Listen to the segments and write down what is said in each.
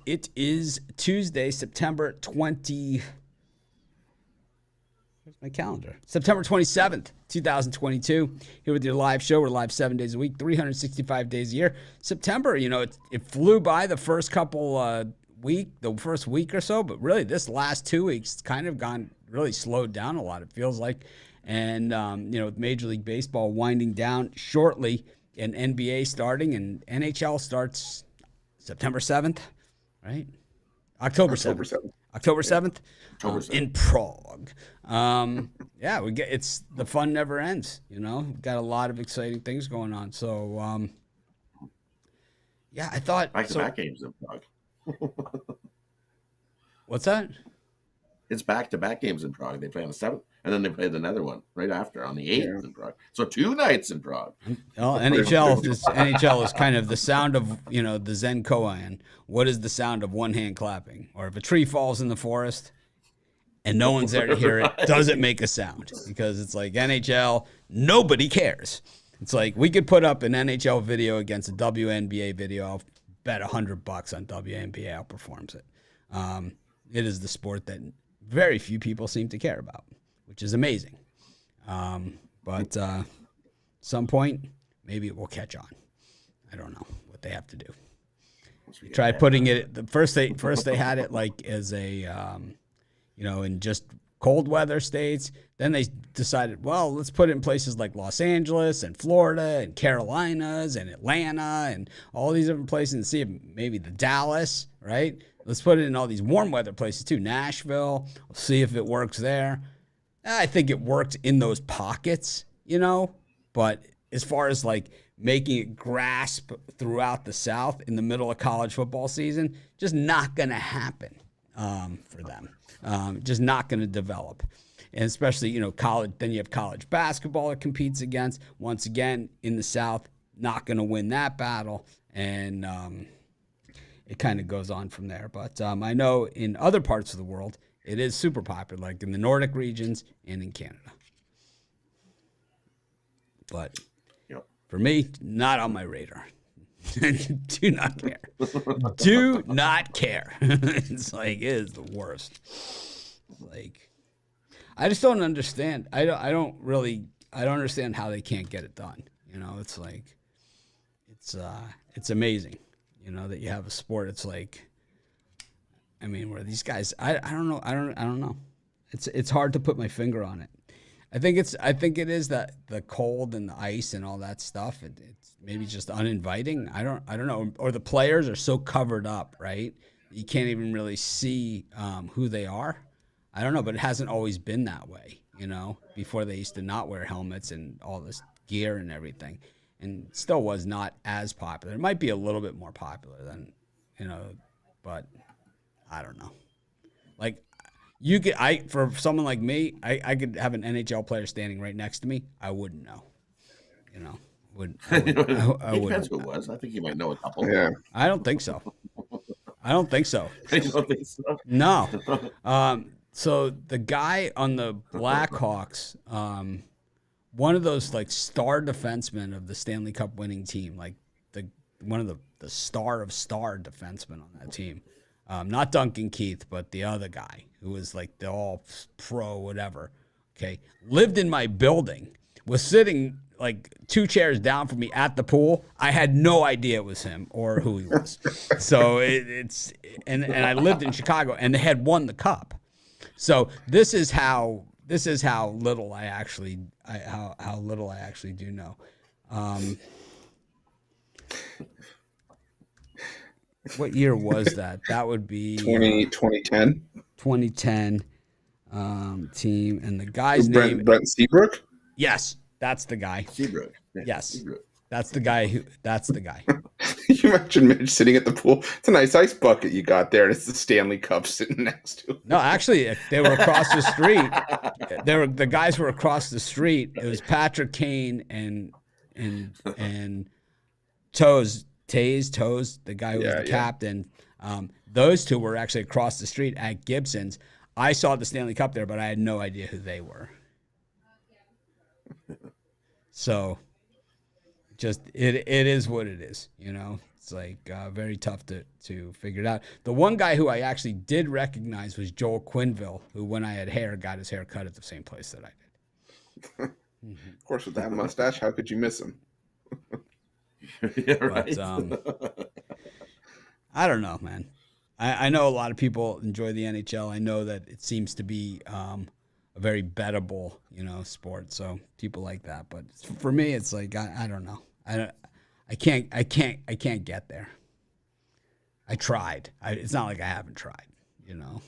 It is Tuesday, September 20. Where's my calendar? September 27th, 2022. Here with your live show. We're live 7 days a week, 365 days a year. September, it flew by the first couple the first week or so, but really this last 2 weeks, it's kind of gone really slowed down a lot, it feels like. And, with Major League Baseball winding down shortly and NBA starting and NHL starts September 7th, right? October 7th. October 7th in Prague. The fun never ends, We've got a lot of exciting things going on. So, I thought back-to-back games in Prague. What's that? It's back-to-back games in Prague. They play on the 7th, and then they played another one right after on the 8th in Prague. So 2 nights in Prague. Well, NHL is kind of the sound of, the Zen koan. What is the sound of one hand clapping? Or if a tree falls in the forest and no one's there to hear it, does it make a sound? Because it's like NHL, nobody cares. It's like we could put up an NHL video against a WNBA video. I'll bet $100 on WNBA outperforms it. It is the sport that very few people seem to care about, which is amazing. But some point, maybe it will catch on. I don't know what they have to do. Try putting it. First they had it like as a, in just cold weather states. Then they decided, well, let's put it in places like Los Angeles and Florida and Carolinas and Atlanta and all these different places and see if maybe the Dallas, right? Let's put it in all these warm weather places too. Nashville, we'll see if it works there. I think it worked in those pockets, but as far as like making it grasp throughout the South in the middle of college football season, just not going to happen for them. Just not going to develop. And especially, college, then you have college basketball it competes against. Once again, in the South, not going to win that battle. And it kind of goes on from there. But I know in other parts of the world, it is super popular, like in the Nordic regions and in Canada. But for me, not on my radar. Do not care. Do not care. It's like, it is the worst. Like, I just don't understand. I don't understand how they can't get it done. It's like, it's amazing, that you have a sport. It's like, where these guys, I don't know. I don't know. It's hard to put my finger on it. I think it is that the cold and the ice and all that stuff. It's maybe just uninviting. I don't know. Or the players are so covered up, right? You can't even really see who they are. I don't know, but it hasn't always been that way, Before they used to not wear helmets and all this gear and everything, and still was not as popular. It might be a little bit more popular than, but I don't know. Like, for someone like me, I could have an NHL player standing right next to me. I wouldn't know, I Depends who it was. I think you might know a couple. Yeah. I don't think so. You don't think so? No. So the guy on the Blackhawks, one of those like star defensemen of the Stanley Cup winning team, like one of the star of star defensemen on that team, not Duncan Keith, but the other guy who was like the all pro whatever. Okay, lived in my building, was sitting like 2 chairs down from me at the pool. I had no idea it was him or who he was. So it's I lived in Chicago and they had won the cup. So this is how little I actually do know. What year was that? That would be 2010. 2010 team, and the guy's name Brent Seabrook. Yes, that's the guy. Seabrook. Yeah, yes, Seabrook. That's the guy. That's the guy. You imagine Mitch sitting at the pool. It's a nice ice bucket you got there, and it's the Stanley Cup sitting next to him. No, actually, they were across the street. The guys were across the street. It was Patrick Kane and Taze, the guy who was the captain. Those two were actually across the street at Gibson's. I saw the Stanley Cup there, but I had no idea who they were. So, just it is what it is, you know. It's like very tough to figure it out. The one guy who I actually did recognize was Joel Quinville, who when I had hair got his hair cut at the same place that I did. Of course, with that mustache, how could you miss him? Yeah, right. But, I don't know, man. I know a lot of people enjoy the NHL. I know that it seems to be a very bettable, sport. So people like that. But for me, it's like I don't know. I can't get there. I tried. It's not like I haven't tried. No,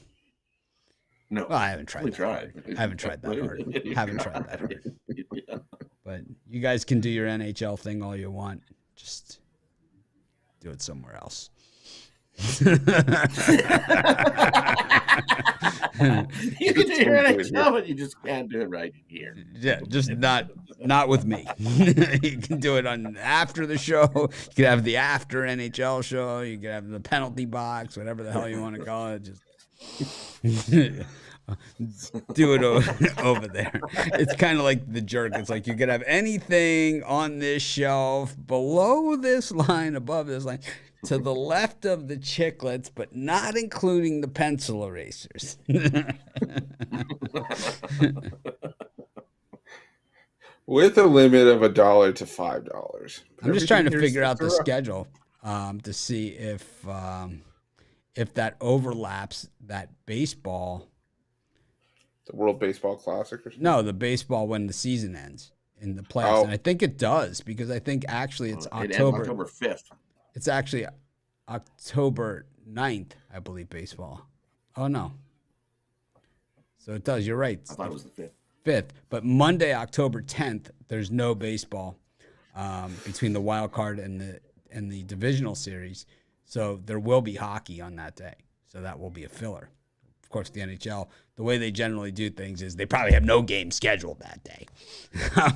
Well, I haven't tried. we That tried. hard. I haven't tried that hard. Haven't tried that hard. Yeah. But you guys can do your NHL thing all you want. Just do it somewhere else. You can do your NHL, but you just can't do it right here. Yeah, just not with me. You can do it on after the show. You can have the after NHL show. You can have the penalty box, whatever the hell you want to call it. Just do it over there. It's kind of like the jerk. It's like you could have anything on this shelf, below this line, above this line, to the left of the chiclets, but not including the pencil erasers. With a limit of $1 to $5. I'm just trying to figure out the schedule to see if that overlaps that baseball. The World Baseball Classic or something? No, the baseball when the season ends in the playoffs. Oh. And I think it does because I think actually it's It ends October. October 5th. It's actually October 9th, I believe, baseball. Oh, no. So it does. You're right. I thought it was the 5th. 5th. But Monday, October 10th, there's no baseball between the wild card and the divisional series. So there will be hockey on that day. So that will be a filler. Of course, the NHL, the way they generally do things is they probably have no game scheduled that day.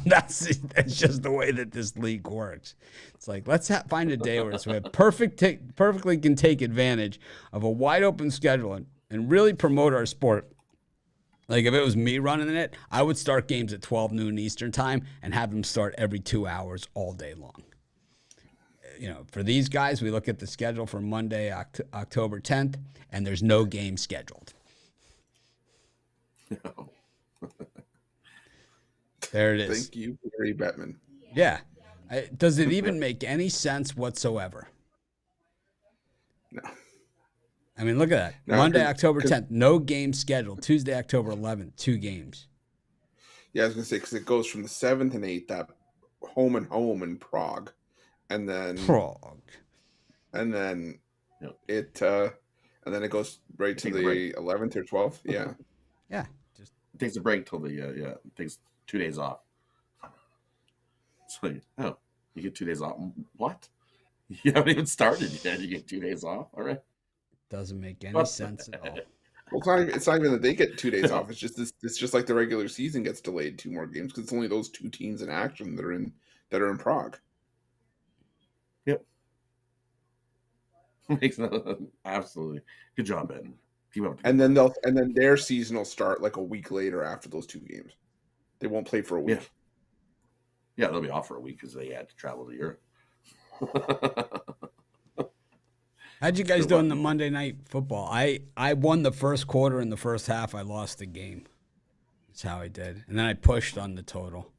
That's just the way that this league works. It's like, let's find a day where we have perfectly can take advantage of a wide open schedule and really promote our sport. Like if it was me running it, I would start games at 12 noon Eastern time and have them start every 2 hours all day long. For these guys, we look at the schedule for Monday, October 10th, and there's no game scheduled. No. There it is. Thank you, Gary Bettman. Yeah. Does it even make any sense whatsoever? No. I mean, look at that. No, Monday, October 10th, no game scheduled. Tuesday, October 11th, 2 games. Yeah, I was going to say, because it goes from the 7th and 8th, that home in Prague. And then Prague. And then Yep. it and then it goes right to Take a the break. 11th or 12th. Yeah. Yeah. Just It takes a break till it takes 2 days off. So, you get 2 days off. What? You haven't even started yet. You get 2 days off. All right. doesn't make any sense at all. Well, it's not even that they get 2 days off. It's just like the regular season gets delayed 2 more games because it's only those 2 teams in action that are in Prague. Yep. Makes absolutely good job, Ben. Keep up. And then their season will start like a week later after those 2 games. They won't play for a week. Yeah, they'll be off for a week because they had to travel to Europe. How'd you guys do in the Monday night football? I won the first quarter in the first half. I lost the game. That's how I did. And then I pushed on the total.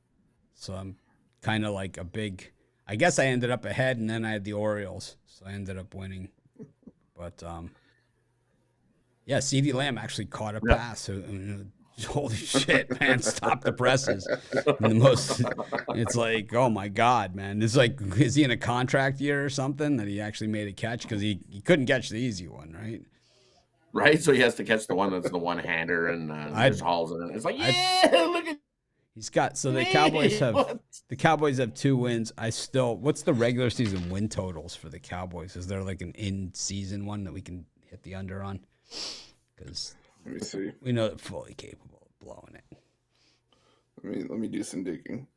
So I'm kind of like a big – I guess I ended up ahead, and then I had the Orioles. So I ended up winning. But, yeah, CeeDee Lamb actually caught a pass. So, holy shit, man, stop the presses. It's like, oh, my God, man. It's like, is he in a contract year or something that he actually made a catch? Because he couldn't catch the easy one, right? Right? So he has to catch the one that's the one-hander and just hauls it in. It's like, look at He's got so the me. Cowboys have 2 wins. What's the regular season win totals for the Cowboys? Is there like an in-season one that we can hit the under on? Because Let me see. we know they're fully capable of blowing it. Let me do some digging.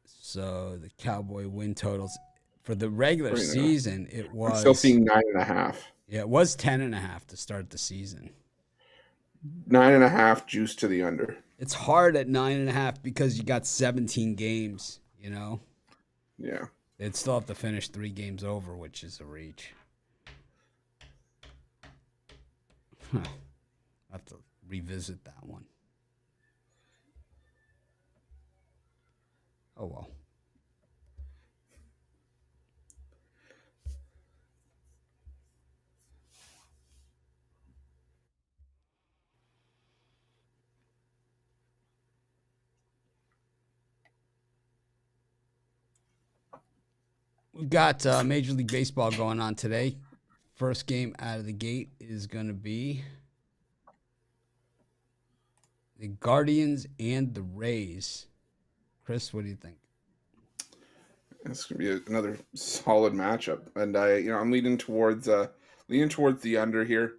So the Cowboy win totals for the regular season, it was I'm still seeing 9.5. Yeah, it was 10.5 to start the season. 9.5 juice to the under. It's hard at 9.5 because you got 17 games. Yeah. They'd still have to finish 3 games over, which is a reach. Huh. I have to revisit that one. Oh well. We've got Major League Baseball going on today. First game out of the gate is going to be the Guardians and the Rays. Chris, what do you think? It's gonna be another solid matchup, and I'm leaning towards the under here.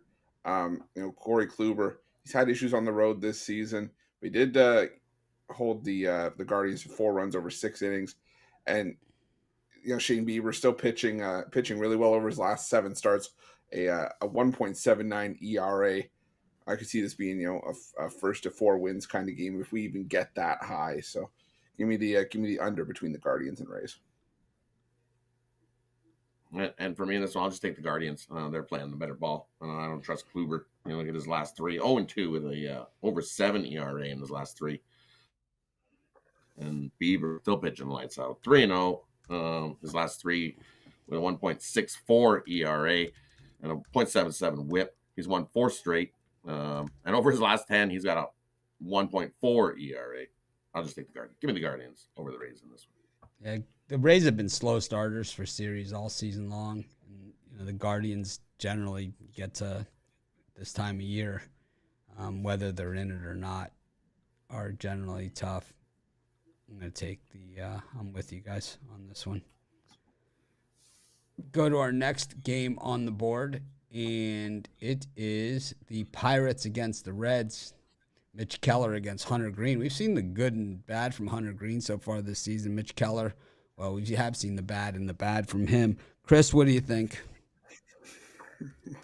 Corey Kluber, he's had issues on the road this season. We did hold the Guardians to 4 runs over 6 innings, and Shane Bieber still pitching really well over his last 7 starts, a 1.79 ERA. I could see this being a first to 4 wins kind of game if we even get that high. So give me the under between the Guardians and Rays. And for me in this one, I'll just take the Guardians. They're playing the better ball. I don't trust Kluber. Look at his last 3. 0-2 with a over 7 ERA in his last 3. And Bieber still pitching lights out. 3-0 his last 3 with a 1.64 ERA and a 0.77 WHIP. He's won 4 straight. And over his last 10, he's got a 1.4 ERA. I'll just take the Guardians. Give me the Guardians over the Rays in this one. Yeah, the Rays have been slow starters for series all season long. And, the Guardians generally get to this time of year, whether they're in it or not, are generally tough. I'm going to take I'm with you guys on this one. Go to our next game on the board, and it is the Pirates against the Reds. Mitch Keller against Hunter Green. We've seen the good and bad from Hunter Green so far this season. Mitch Keller, well, we have seen the bad and the bad from him. Chris, what do you think?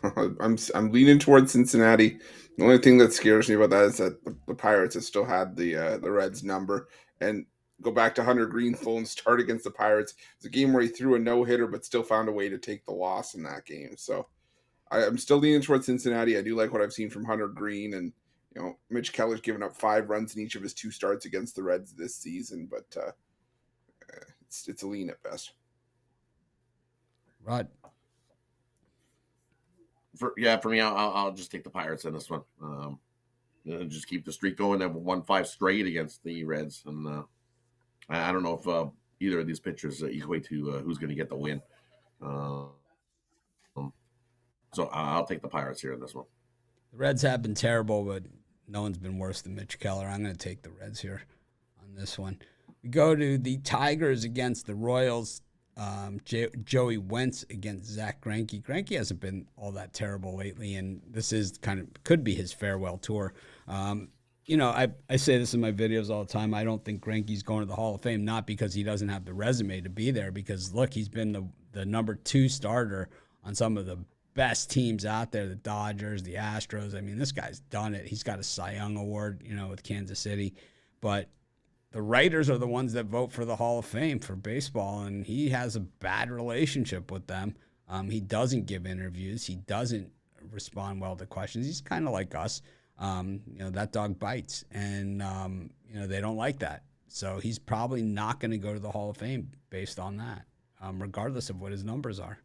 I'm leaning towards Cincinnati. The only thing that scares me about that is that the Pirates have still had the Reds number, and go back to Hunter Green's full start against the Pirates. It's a game where he threw a no-hitter but still found a way to take the loss in that game. So I'm still leaning towards Cincinnati. I do like what I've seen from Hunter Green, and Mitch Keller's given up 5 runs in each of his 2 starts against the Reds this season, but it's a lean at best. Rod. For me, I'll just take the Pirates in this one. Just keep the streak going. They've won 5 straight against the Reds, and I don't know if either of these pitchers equate to who's going to get the win. So I'll take the Pirates here in this one. The Reds have been terrible, but no one's been worse than Mitch Keller. I'm going to take the Reds here on this one. We go to the Tigers against the Royals. Joey Wentz against Zach Greinke. Greinke hasn't been all that terrible lately, and this is could be his farewell tour. I say this in my videos all the time. I don't think Greinke's going to the Hall of Fame, not because he doesn't have the resume to be there, because look, he's been the number 2 starter on some of the best teams out there, the Dodgers, the Astros. I mean, this guy's done it. He's got a Cy Young Award, with Kansas City, but the writers are the ones that vote for the Hall of Fame for baseball, and he has a bad relationship with them. He doesn't give interviews. He doesn't respond well to questions. He's kind of like us. That dog bites, and, they don't like that. So he's probably not going to go to the Hall of Fame based on that, regardless of what his numbers are.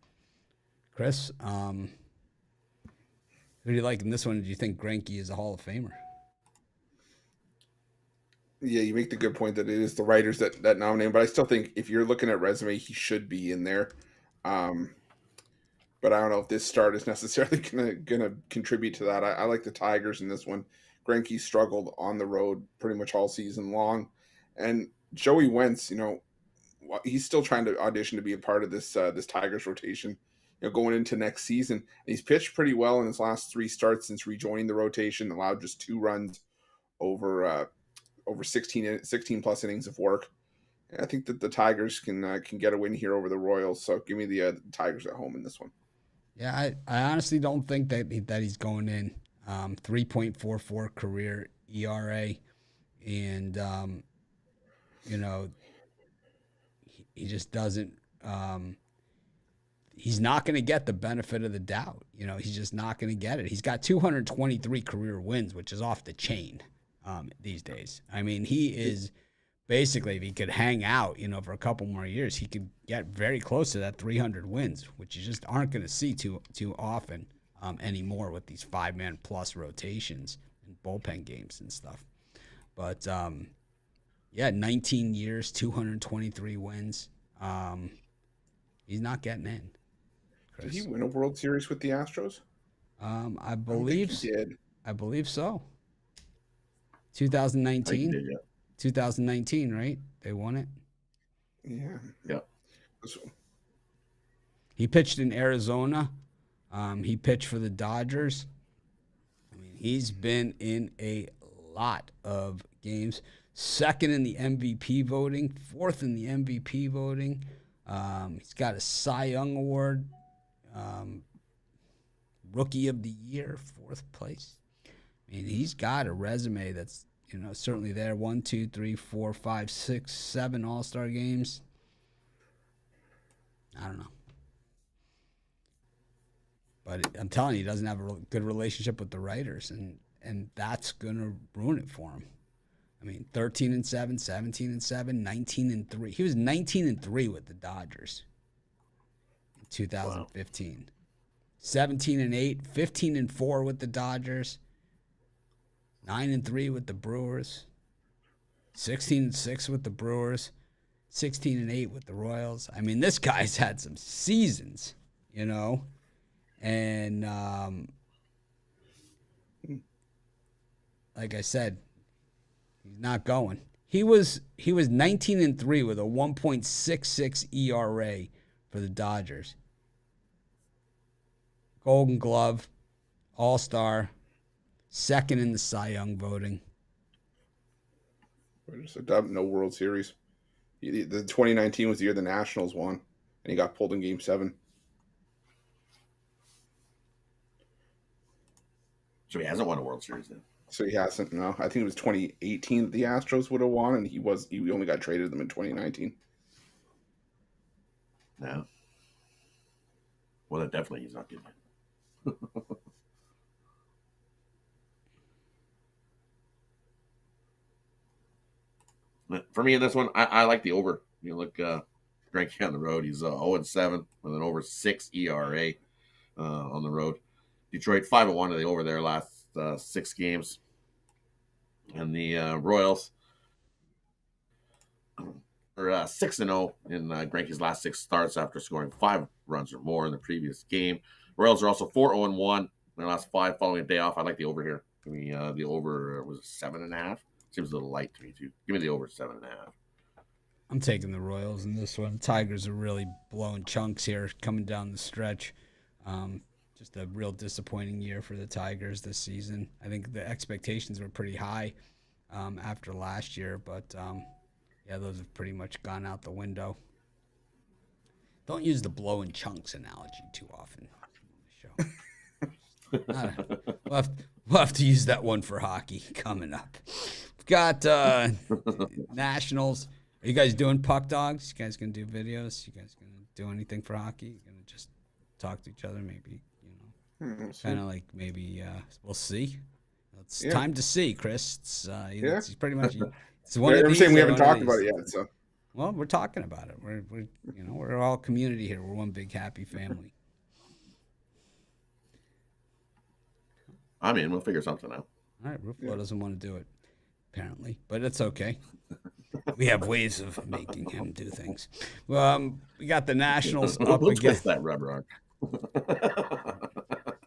Chris, who do you like in this one? Do you think Greinke is a Hall of Famer? Yeah, you make the good point that it is the writers that nominate him, but I still think if you're looking at resume, he should be in there. But I don't know if this start is necessarily gonna contribute to that. I like the Tigers in this one. Greinke struggled on the road pretty much all season long, and Joey Wentz, he's still trying to audition to be a part of this Tigers rotation, going into next season. And he's pitched pretty well in his last 3 starts since rejoining the rotation, allowed just 2 runs over 16 plus innings of work. I think that the Tigers can get a win here over the Royals. So give me the Tigers at home in this one. Yeah, I honestly don't think that he's going in. 3.44 career ERA, and he just doesn't. He's not going to get the benefit of the doubt. He's just not going to get it. He's got 223 career wins, which is off the chain these days. I mean, he is basically, if he could hang out, for a couple more years, he could get very close to that 300 wins, which you just aren't going to see too often anymore with these 5-man plus rotations and bullpen games and stuff. But 19 years, 223 wins. He's not getting in. Did he win a World Series with the Astros? I believe he did. I believe so. 2019. Did, yeah. 2019, right? They won it. Yeah. He pitched in Arizona. He pitched for the Dodgers. I mean, he's been in a lot of games. Second in the MVP voting, fourth in the MVP voting. He's got a Cy Young Award, Rookie of the Year, fourth place. I mean, he's got a resume that's, certainly there. 1, 2, 3, 4, 5, 6, 7 All-Star games. I don't know. But I'm telling you, he doesn't have a good relationship with the writers, and that's going to ruin it for him. I mean, 13-7, 17-7, 19-3. He was 19-3 with the Dodgers in 2015. Wow. 17-8, 15-4 with the Dodgers, 9-3 with the Brewers, 16-6 with the Brewers, 16-8 with the Royals. I mean, this guy's had some seasons, and like I said, he's not going. He was 19-3 with a 1.66 ERA for the Dodgers. Golden Glove, All-Star, second in the Cy Young voting. No World Series. The 2019 was the year the Nationals won, and he got pulled in Game 7. So he hasn't won a World Series then. So he hasn't. No, I think it was 2018 that the Astros would have won, and he only got traded them in 2019. No. Well, then definitely he's not getting it. For me in this one, I like the over. Look, Greinke on the road. He's 0-7 with an over 6 ERA on the road. Detroit 5-1 to the over their last 6 games. And the Royals are 6-0 in Greinke's last 6 starts after scoring 5 runs or more in the previous game. Royals are also 4-1 in their last 5 following a day off. I like the over here. Give me the over was 7.5. Seems a little light to me too. Give me the over 7.5. I'm taking the Royals in this one. Tigers are really blowing chunks here coming down the stretch. Just a real disappointing year for the Tigers this season. I think the expectations were pretty high after last year, but those have pretty much gone out the window. Don't use the blowing chunks analogy too often on the show. We'll have to use that one for hockey coming up. We've got Nationals. Are you guys doing PickDawgz? You guys gonna do videos? You guys gonna do anything for hockey? You gonna just talk to each other, maybe? Kind of like maybe we'll see. It's time to see, Chris. It's pretty much. It's one of these. Saying we haven't talked about it yet, so. Well, we're talking about it. We're all community here. We're one big happy family. I'm in. We'll figure something out. All right, Ruflo doesn't want to do it, apparently, but it's okay. We have ways of making him do things. We got the Nationals up against that rubber arm.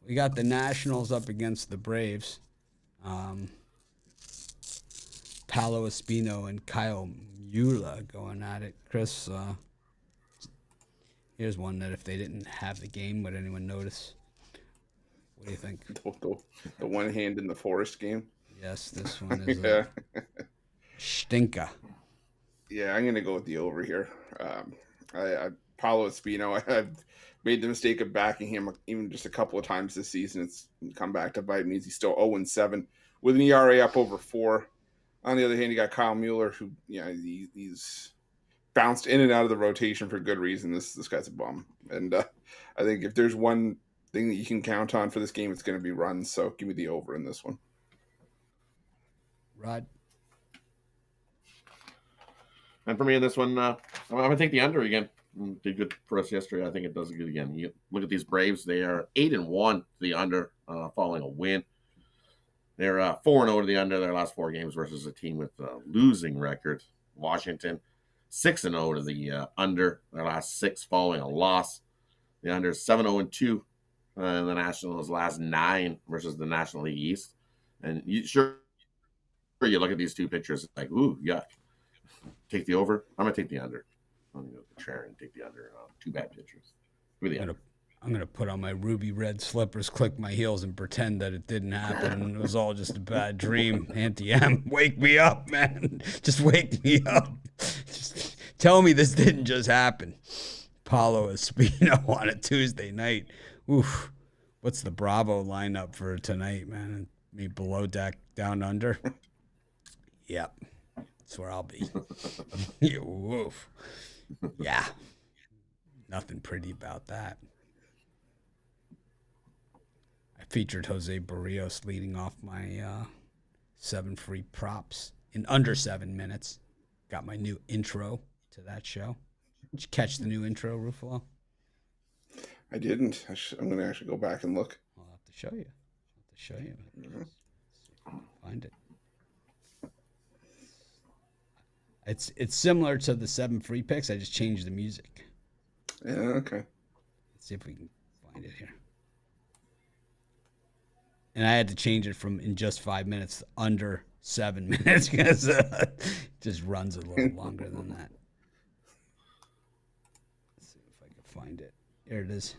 We got the Nationals up against the Braves. Paolo Espino and Kyle Mueller going at it. Chris, here's one that if they didn't have the game, would anyone notice? What do you think? The one hand in the forest game? Yes, this one is a stinker. Yeah, I'm going to go with the over here. Paulo Espino. I've made the mistake of backing him even just a couple of times this season. It's come back to bite me. He's still 0-7 with an ERA up over 4. On the other hand, you got Kyle Mueller, who he's bounced in and out of the rotation for good reason. This guy's a bum, and I think if there's one thing that you can count on for this game, it's going to be runs. So give me the over in this one. Rod. And for me in this one, I'm going to take the under again. Did good for us yesterday. I think it does good again. You look at these Braves; they are 8-1 to the under, following a win. They're 4-0 to the under their last 4 games versus a team with a losing record. Washington 6-0 to the under their last 6 following a loss. The under is 7-0-2 in the Nationals' last 9 versus the National League East. And you look at these two pictures, it's like, ooh, yuck. Take the over. I'm gonna take the under. I'm gonna go to the chair and take the under. 2 bad pitchers. Really, I'm gonna put on my ruby red slippers, click my heels, and pretend that it didn't happen. It was all just a bad dream. Auntie M, wake me up, man. Just wake me up. Just tell me this didn't just happen. Paulo Espino on a Tuesday night. Oof. What's the Bravo lineup for tonight, man? Me below deck, down under. Yep. That's where I'll be. Woof. Yeah. Nothing pretty about that. I featured Jose Barrios leading off my 7 free props in under 7 minutes. Got my new intro to that show. Did you catch the new intro, Ruffalo? I didn't. I'm going to actually go back and look. I'll have to show you. Mm-hmm. Find it. It's similar to the 7 free picks. I just changed the music. Yeah, okay. Let's see if we can find it here. And I had to change it from in just 5 minutes to under 7 minutes because it just runs a little longer than that. Let's see if I can find it. Here it is.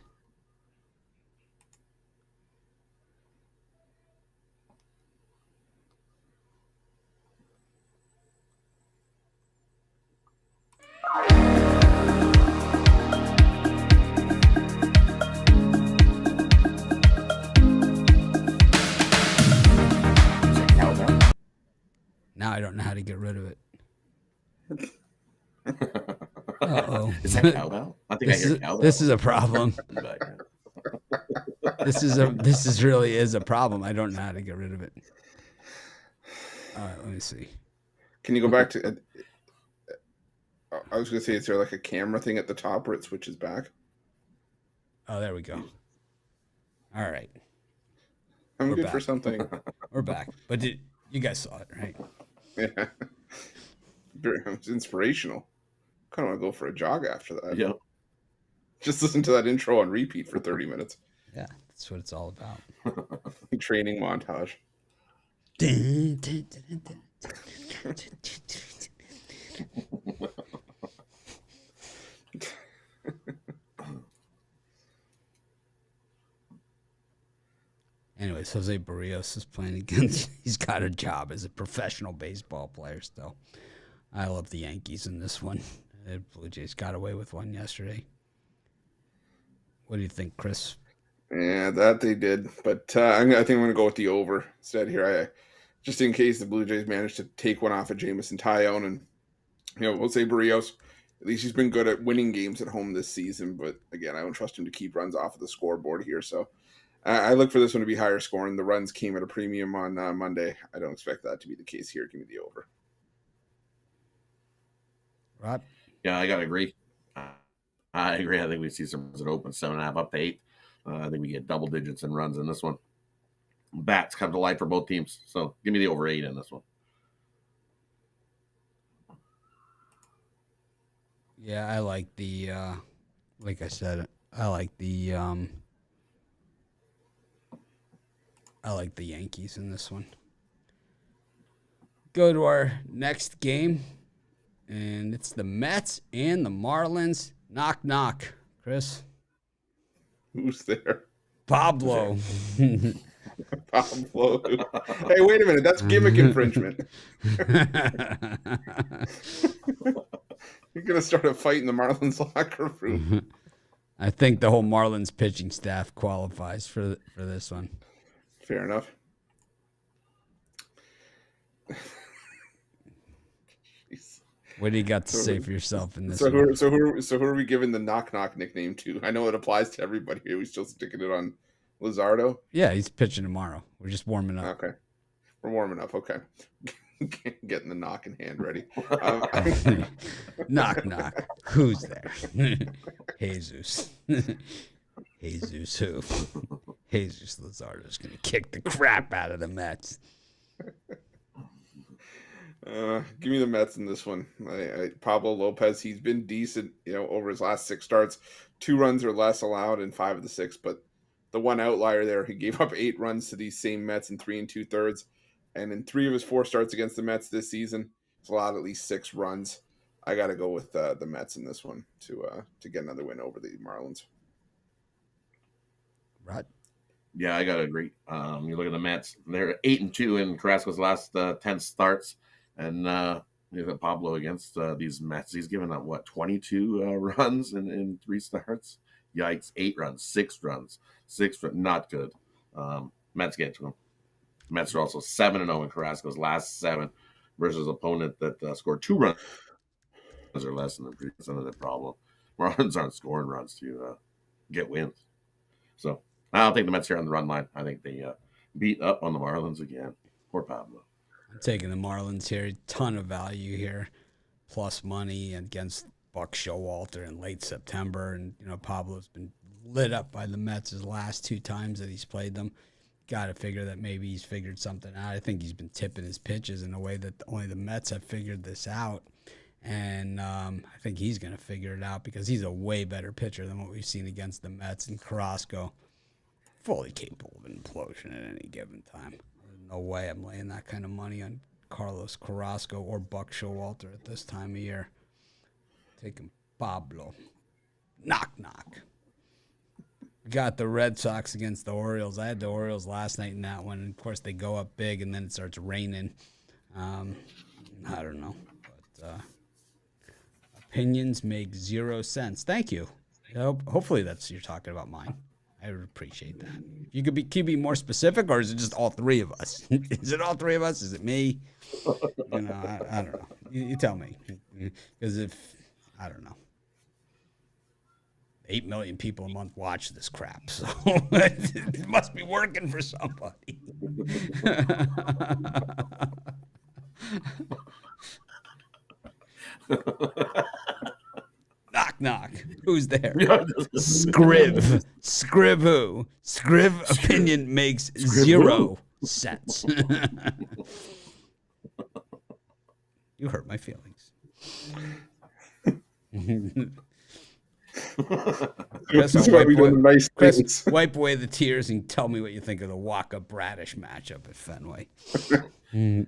Now I don't know how to get rid of it. Uh-oh. Is that cowbell? I think I hear cowbell. This is a problem. This is really a problem. I don't know how to get rid of it. All right, let me see. Can you go back to? I was going to say, is there like a camera thing at the top where it switches back? Oh, there we go. All right. I'm good for something. We're back. But you guys saw it, right? Yeah. It's inspirational. Kind of want to go for a jog after that. Yep. Just listen to that intro on repeat for 30 minutes. Yeah, that's what it's all about. Training montage. Anyways, Jose Barrios is playing against. He's got a job as a professional baseball player still. I love the Yankees in this one. The Blue Jays got away with one yesterday. What do you think, Chris? Yeah, that they did. But I think I'm going to go with the over instead here. Just in case the Blue Jays managed to take one off of Jameson Taillon. And, Jose Barrios, at least he's been good at winning games at home this season. But, again, I don't trust him to keep runs off of the scoreboard here. So I look for this one to be higher scoring. The runs came at a premium on Monday. I don't expect that to be the case here. Give me the over. Rod? Yeah, I got to agree. I agree. I think we see some runs that open 7.5 up to 8. I think we get double digits in runs in this one. Bats come to life for both teams. So give me the over 8 in this one. Yeah, I like the, like I said, I like the Yankees in this one. Go to our next game, and it's the Mets and the Marlins. Knock, knock. Chris? Who's there? Pablo. Pablo. Hey, wait a minute. That's gimmick infringement. You're gonna start a fight in the Marlins locker room. I think the whole Marlins pitching staff qualifies for this one. Fair enough. Jeez. What do you got to say for yourself in this So one? who are we giving the knock nickname to? I know it applies to everybody here. We still sticking it on Luzardo? Yeah, he's pitching tomorrow. We're just warming up. Okay. We're warming up. Okay. Getting the knock in hand ready. Knock, knock. Who's there? Jesus. Jesus who? Jesus Luzardo's going to kick the crap out of the Mets. Give me the Mets in this one. Pablo Lopez, he's been decent, over his last 6 starts. 2 runs or less allowed in 5 of the 6, but the one outlier there, he gave up 8 runs to these same Mets in 3 2/3. And in 3 of his 4 starts against the Mets this season, he's allowed at least 6 runs. I got to go with the Mets in this one to get another win over the Marlins. Right. Yeah, I got to agree. You look at the Mets; they're 8-2 in Carrasco's last 10 starts, and you got Pablo against these Mets. He's given up 22 runs in 3 starts. Yikes! 8 runs, 6 runs, not good. Mets get to him. Mets are also 7-0 in Carrasco's last 7 versus opponent that scored 2 runs or less in the previous. Another problem. Marlins aren't scoring runs to get wins. So I don't think the Mets are on the run line. I think they beat up on the Marlins again. Poor Pablo. I'm taking the Marlins here. Ton of value here. Plus money against Buck Showalter in late September. And, Pablo's been lit up by the Mets his last 2 times that he's played them. Got to figure that maybe he's figured something out. I think he's been tipping his pitches in a way that only the Mets have figured this out. And I think he's going to figure it out because he's a way better pitcher than what we've seen against the Mets. And Carrasco, fully capable of implosion at any given time. There's no way I'm laying that kind of money on Carlos Carrasco or Buck Showalter at this time of year. Taking Pablo. Knock, knock. Got the Red Sox against the Orioles. I had the Orioles last night in that one. And of course, they go up big, and then it starts raining. I don't know. But opinions make 0 sense. Thank you. Hopefully that's you're talking about mine. I would appreciate that. You could be more specific, or is it just all 3 of us? Is it all 3 of us? Is it me? I don't know. You tell me. Because I don't know. 8 million people a month watch this crap, so it must be working for somebody. Knock, knock. Who's there? Scriv. Scriv who? Scriv opinion makes 0 sense. You hurt my feelings. Chris, wipe away the tears and tell me what you think of the Waka Bradish matchup at Fenway. Okay,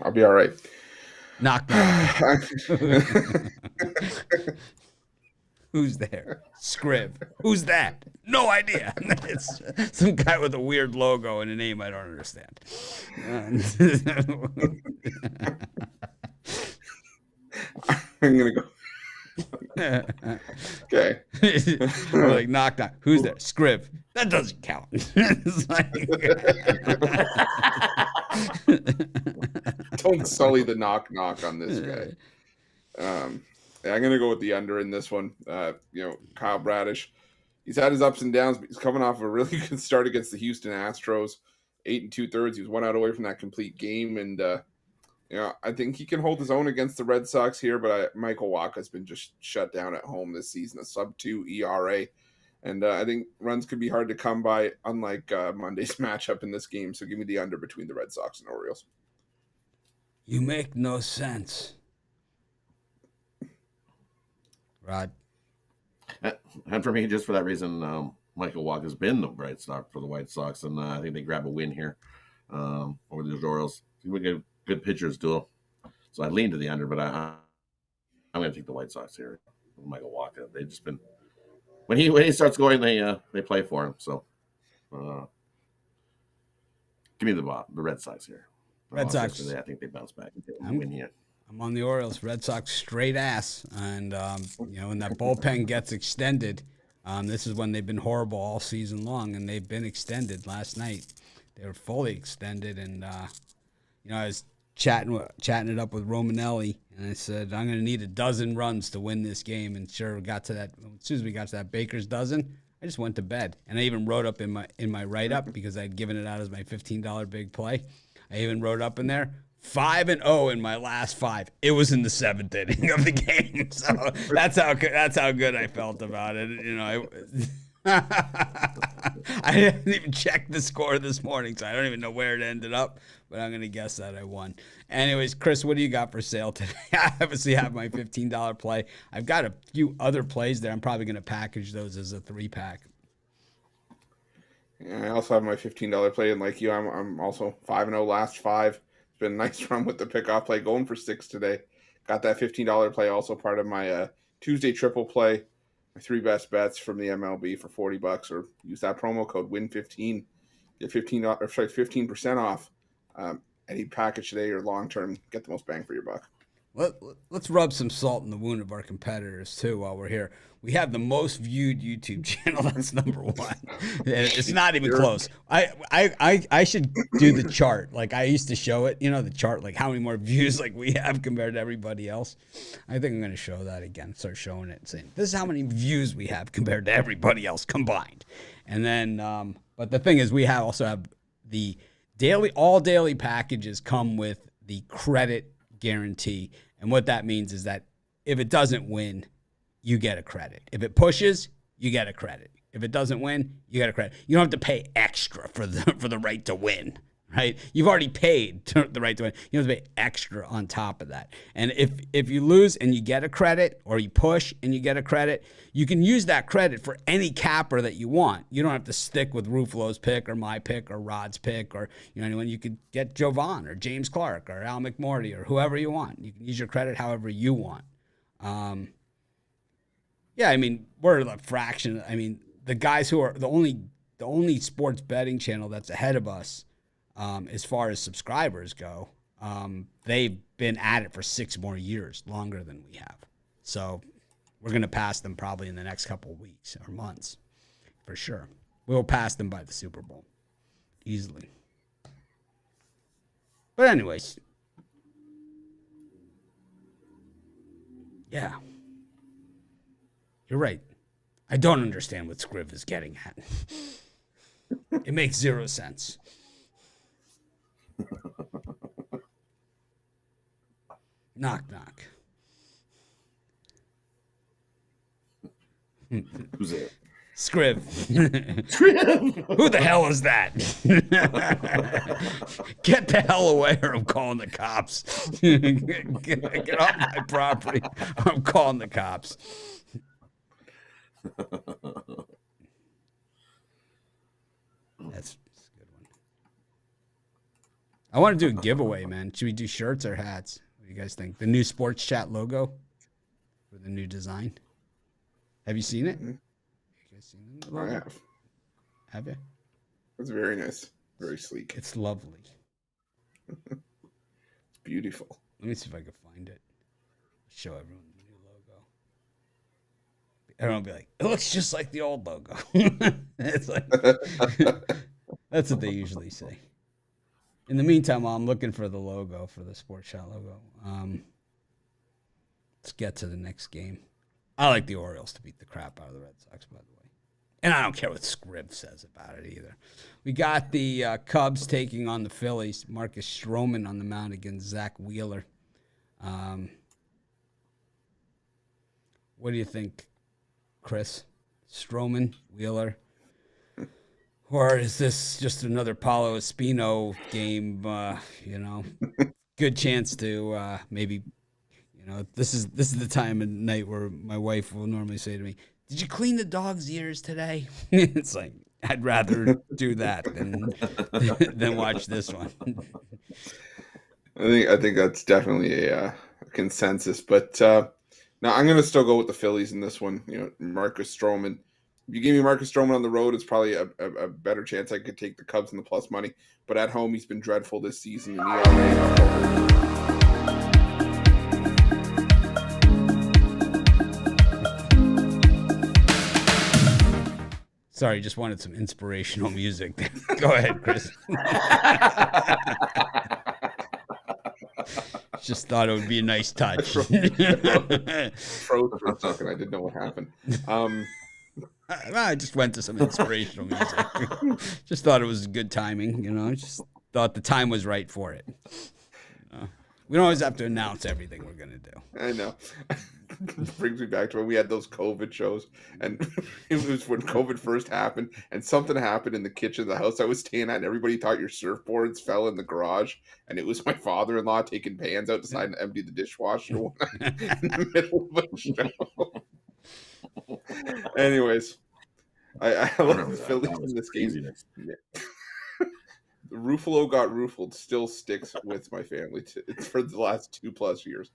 I'll be all right. Knock, knock. Who's there? Scriv. Who's that? No idea. It's some guy with a weird logo and a name I don't understand. I'm gonna go. Okay. Like knock knock. Who's there? Scriv. That doesn't count. It's like... Don't sully the knock on this guy. I'm gonna go with the under in this one. Kyle Bradish. He's had his ups and downs, but he's coming off a really good start against the Houston Astros. 8 2/3. He was 1 out away from that complete game, and I think he can hold his own against the Red Sox here, but Michael Wacha's been just shut down at home this season, a sub-2 ERA. And I think runs could be hard to come by, unlike Monday's matchup in this game. So give me the under between the Red Sox and Orioles. You make no sense. Rod? And for me, just for that reason, Michael Wacha's been the bright spot for the White Sox, and I think they grab a win here over the Orioles. We get good pitchers duel, so I lean to the under, but I'm going to take the White Sox here. Michael Wacha, they've just been when he starts going, they play for him. So give me the Red Sox here. Red Sox. I think they bounce back and get a win here. I'm on the Orioles. Red Sox straight ass. And, when that bullpen gets extended, this is when they've been horrible all season long, and they've been extended. Last night, they were fully extended. And, I was chatting it up with Romanelli, and I said, I'm going to need a dozen runs to win this game. And sure, got to that. As soon as we got to that Baker's dozen, I just went to bed. And I even wrote up in my write-up, because I'd given it out as my $15 big play. I even wrote up in there, 5-0 in my last 5. It was in the 7th inning of the game, so that's how good I felt about it. I didn't even check the score this morning, so I don't even know where it ended up. But I'm gonna guess that I won. Anyways, Chris, what do you got for sale today? I obviously have my $15 play. I've got a few other plays there. I'm probably gonna package those as a 3-pack. Yeah, I also have my $15 play, and like you, I'm also 5-0 last 5. It's been a nice run with the pickoff play, going for 6 today. Got that $15 play, also part of my Tuesday triple play. My 3 best bets from the MLB for $40, or use that promo code WIN15, get 15% off any package today or long term. Get the most bang for your buck. Let's rub some salt in the wound of our competitors too while we're here. We have the most viewed YouTube channel. That's number 1. It's not even close. I should do the chart. Like I used to show it, the chart, like how many more views like we have compared to everybody else. I think I'm going to show that again. Start showing it and saying, this is how many views we have compared to everybody else combined. And then, but the thing is, we also have the all daily packages come with the credit guarantee. And what that means is that if it doesn't win, you get a credit. If it pushes, you get a credit. If it doesn't win, you get a credit. You don't have to pay extra for the right to win, right? You've already paid the right to win. You don't have to pay extra on top of that. And if you lose and you get a credit, or you push and you get a credit, you can use that credit for any capper that you want. You don't have to stick with Ruffalo's pick or my pick or Rod's pick or anyone. You could get Jovan or James Clark or Al McMorty or whoever you want. You can use your credit however you want. Yeah, I mean, we're a fraction. I mean, the guys who are the only sports betting channel that's ahead of us, as far as subscribers go, they've been at it for 6 more years, longer than we have. So we're going to pass them probably in the next couple of weeks or months, for sure. We'll pass them by the Super Bowl, easily. But anyways, yeah. You're right. I don't understand what Scriv is getting at. It makes 0 sense. Knock, knock. Who's it? Scriv. Who the hell is that? Get the hell away, or I'm calling the cops. Get off my property, or I'm calling the cops. That's a good one. I want to do a giveaway, man. Should we do shirts or hats? What do you guys think? The new Sports Chat logo with the new design. Have you seen it? Mm-hmm. You guys seen the logo? I have. Have you? It's very nice. Very sleek. It's lovely. It's beautiful. Let me see if I can find it. Show everyone the new logo. Everyone will be like, it looks just like the old logo. It's like, that's what they usually say. In the meantime, while I'm looking for the logo, for the Sports Shot logo, let's get to the next game. I like the Orioles to beat the crap out of the Red Sox, by the way. And I don't care what Scribb says about it either. We got the Cubs taking on the Phillies. Marcus Stroman on the mound against Zach Wheeler. What do you think, Chris? Stroman, Wheeler? Or is this just another Paulo Espino game? Good chance to maybe, this is the time of night where my wife will normally say to me, "Did you clean the dog's ears today?" It's like, I'd rather do that than watch this one. I think that's definitely a consensus. But now I'm going to still go with the Phillies in this one. Marcus Stroman. If you give me Marcus Stroman on the road, it's probably a better chance I could take the Cubs in the plus money. But at home, he's been dreadful this season. And Sorry, just wanted some inspirational music. Go ahead, Chris. Just thought it would be a nice touch. Froze for a second. I didn't know what happened. I just went to some inspirational music. Just thought it was good timing, just thought the time was right for it. We don't always have to announce everything we're going to do. I know. Brings me back to when we had those COVID shows, and it was when COVID first happened, and something happened in the kitchen of the house I was staying at, and everybody thought your surfboards fell in the garage, and it was my father-in-law taking pans out deciding to empty the dishwasher in the middle of a show. Anyways, I love the Phillies in this game. The Ruffalo got roofled still sticks with my family. It's for the last 2+ years.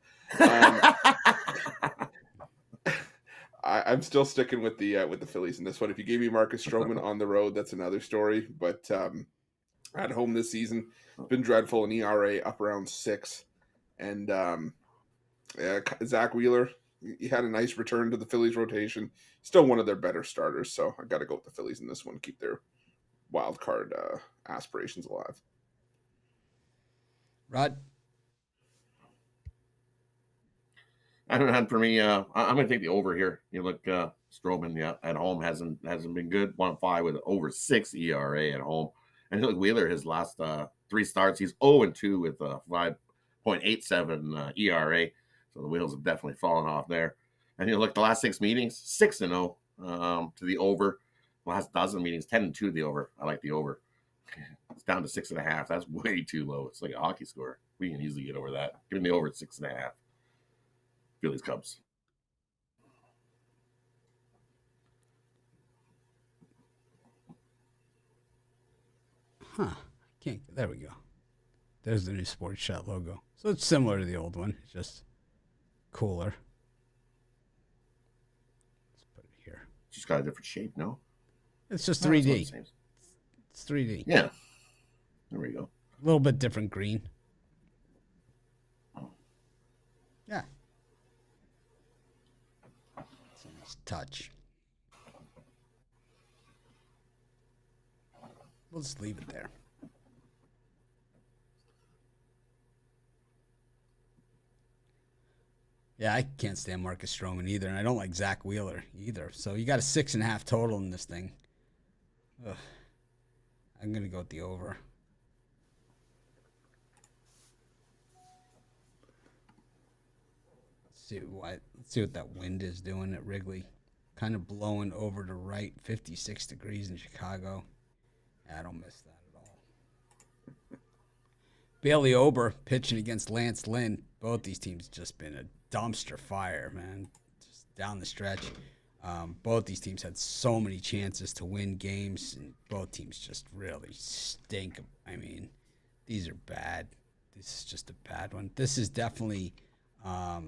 I'm still sticking with the Phillies in this one. If you gave me Marcus Stroman on the road, that's another story. But at home this season, it's been dreadful. An ERA up around 6, and Zach Wheeler, he had a nice return to the Phillies rotation. Still one of their better starters, so I got to go with the Phillies in this one. Keep their wild card aspirations alive. Rod? I don't know. For me, I'm going to take the over here. You look, Stroman, at home hasn't been good. 1.5 with over 6 ERA at home. And you look, Wheeler, his last 3 starts, he's 0-2 with a 5.87 ERA. So the wheels have definitely fallen off there. And you look, the last 6 meetings, 6-0 to the over. Last dozen meetings, 10-2 the over. I like the over. It's down to 6.5. That's way too low. It's like a hockey score. We can easily get over that. Give me the over at 6.5. Phillies Cubs. Can't. There we go. There's the new Sports Shot logo. So it's similar to the old one. It's just cooler. Let's put it here. Just got a different shape, no? It's just 3D. It's 3D. Yeah. There we go. A little bit different green. Yeah. It's a nice touch. We'll just leave it there. Yeah, I can't stand Marcus Stroman either, and I don't like Zach Wheeler either. So you got a 6.5 total in this thing. Ugh. I'm gonna go with the over. Let's see what that wind is doing at Wrigley. Kind of blowing over to right, 56 degrees in Chicago. Yeah, I don't miss that at all. Bailey Ober pitching against Lance Lynn. Both these teams just been a dumpster fire, man. Just down the stretch. Both these teams had so many chances to win games, and both teams just really stink. I mean, these are bad. This is just a bad one. This is definitely, I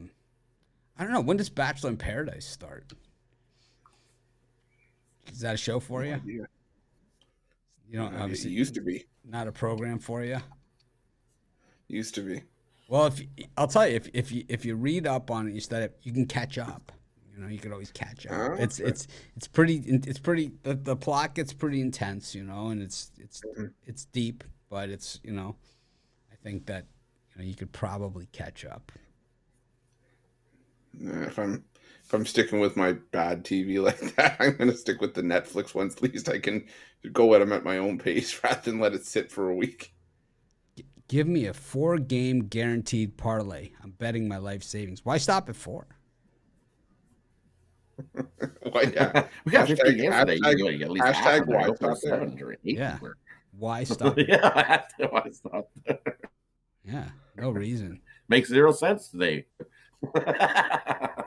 don't know. When does Bachelor in Paradise start? Is that a show for you? Yeah. You know, obviously, it used to be. Not a program for you. Used to be. Well, I'll tell you, if you read up on it, you study it, you can catch up. You know, you can always catch up. Oh, okay. It's pretty. The plot gets pretty intense, and it's deep, but it's I think that you could probably catch up. If I'm sticking with my bad TV like that, I'm going to stick with the Netflix ones. At least I can go at them at my own pace rather than let it sit for a week. Give me a 4-game guaranteed parlay. I'm betting my life savings. Why stop at 4? Well, yeah. We got 50 games today. You at least hashtag why stop stop there. 7 or 8. Yeah. Why stop? Yeah, why stop there? Yeah, no reason. Makes 0 sense today. I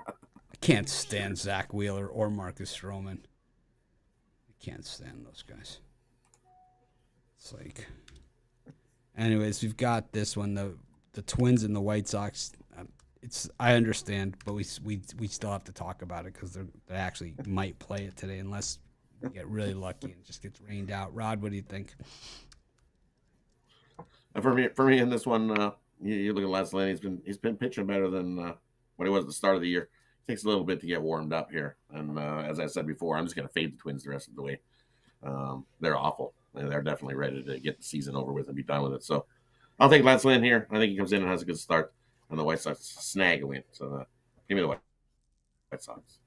can't stand Zach Wheeler or Marcus Stroman. I can't stand those guys. It's like, anyways, we've got this one, the Twins and the White Sox. I understand, but we still have to talk about it because they actually might play it today unless we get really lucky and it just gets rained out. Rod, what do you think? For me in this one, you look at Les Lynn. He's been pitching better than what he was at the start of the year. It takes a little bit to get warmed up here, and as I said before, I'm just going to fade the Twins the rest of the way. they're awful. And they're definitely ready to get the season over with and be done with it. So I'll take Lance Lynn here. I think he comes in and has a good start, and the White Sox snag a win. So give me the White Sox.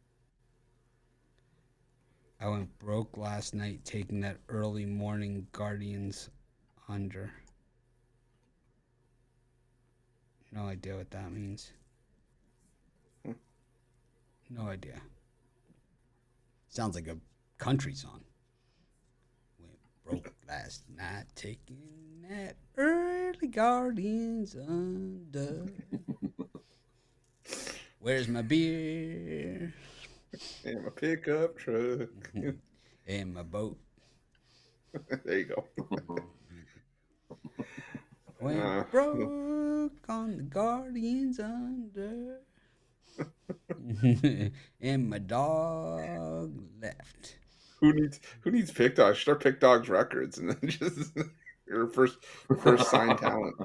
I went broke last night taking that early morning Guardians under. No idea what that means. No idea. Sounds like a country song. Went broke last night taking that early Guardians under. Where's my beer? And my pickup truck. And my boat. There you go. Went broke on the Guardians under. And my dog left. Who needs PickDawgz? Start PickDawgz Records and then just your first signed talent.